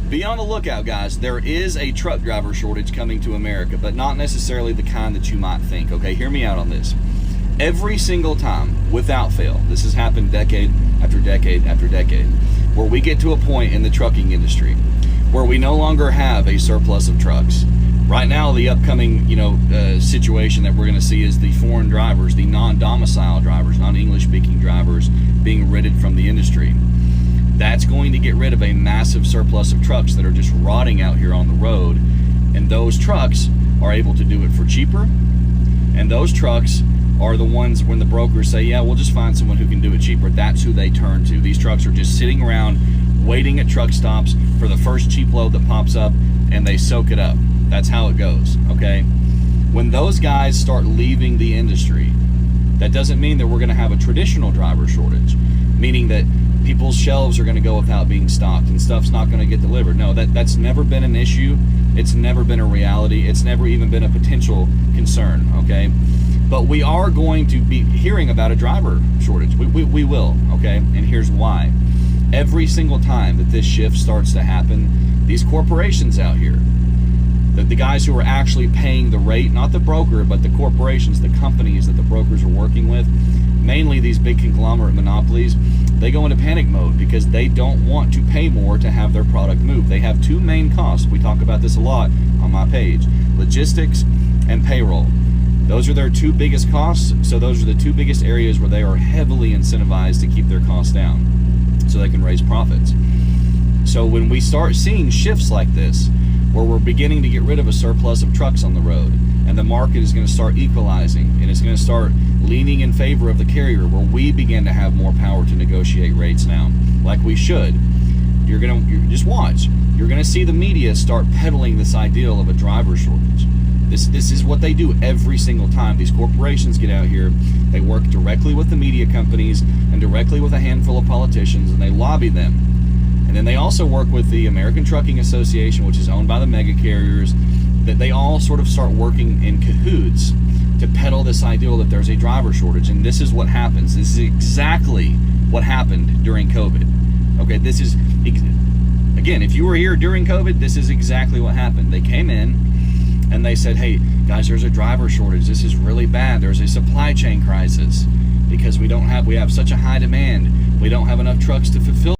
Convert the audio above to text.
Be on the lookout, guys. There is a truck driver shortage coming to America, but not necessarily the kind that you might think, okay? Hear me out on this. Every single time, without fail, this has happened decade after decade after decade, where we get to a point in the trucking industry where we no longer have a surplus of trucks. Right now, the upcoming, situation that we're going to see is the foreign drivers, the non-domicile drivers, non-English-speaking drivers being ridded from the industry. That's going to get rid of a massive surplus of trucks that are just rotting out here on the road, and those trucks are able to do it for cheaper, and those trucks are the ones when the brokers say, yeah, we'll just find someone who can do it cheaper. That's who they turn to. These trucks are just sitting around waiting at truck stops for the first cheap load that pops up, and they soak it up. That's how it goes, okay? When those guys start leaving the industry, that doesn't mean that we're going to have a traditional driver shortage, meaning that people's shelves are going to go without being stocked and stuff's not going to get delivered. No, that's never been an issue. It's never been a reality. It's never even been a potential concern, okay? But we are going to be hearing about a driver shortage. We will, okay? And here's why. Every single time that this shift starts to happen, these corporations out here, the guys who are actually paying the rate, not the broker, but the corporations, the companies that the brokers are working with, mainly these big conglomerate monopolies, they go into panic mode because they don't want to pay more to have their product move. They have two main costs. We talk about this a lot on my page: logistics and payroll. Those are their two biggest costs, so those are the two biggest areas where they are heavily incentivized to keep their costs down so they can raise profits. So when we start seeing shifts like this, where we're beginning to get rid of a surplus of trucks on the road, and the market is going to start equalizing, and it's going to start leaning in favor of the carrier, where we begin to have more power to negotiate rates now, like we should. You're just watch. You're going to see the media start peddling this ideal of a driver shortage. This is what they do every single time. These corporations get out here, they work directly with the media companies and directly with a handful of politicians, and they lobby them. And then they also work with the American Trucking Association, which is owned by the mega carriers, that they all sort of start working in cahoots to peddle this ideal that there's a driver shortage. And this is what happens. This is exactly what happened during COVID. Okay, this is, again, if you were here during COVID, this is exactly what happened. They came in and they said, hey, guys, there's a driver shortage. This is really bad. There's a supply chain crisis because we have such a high demand. We don't have enough trucks to fulfill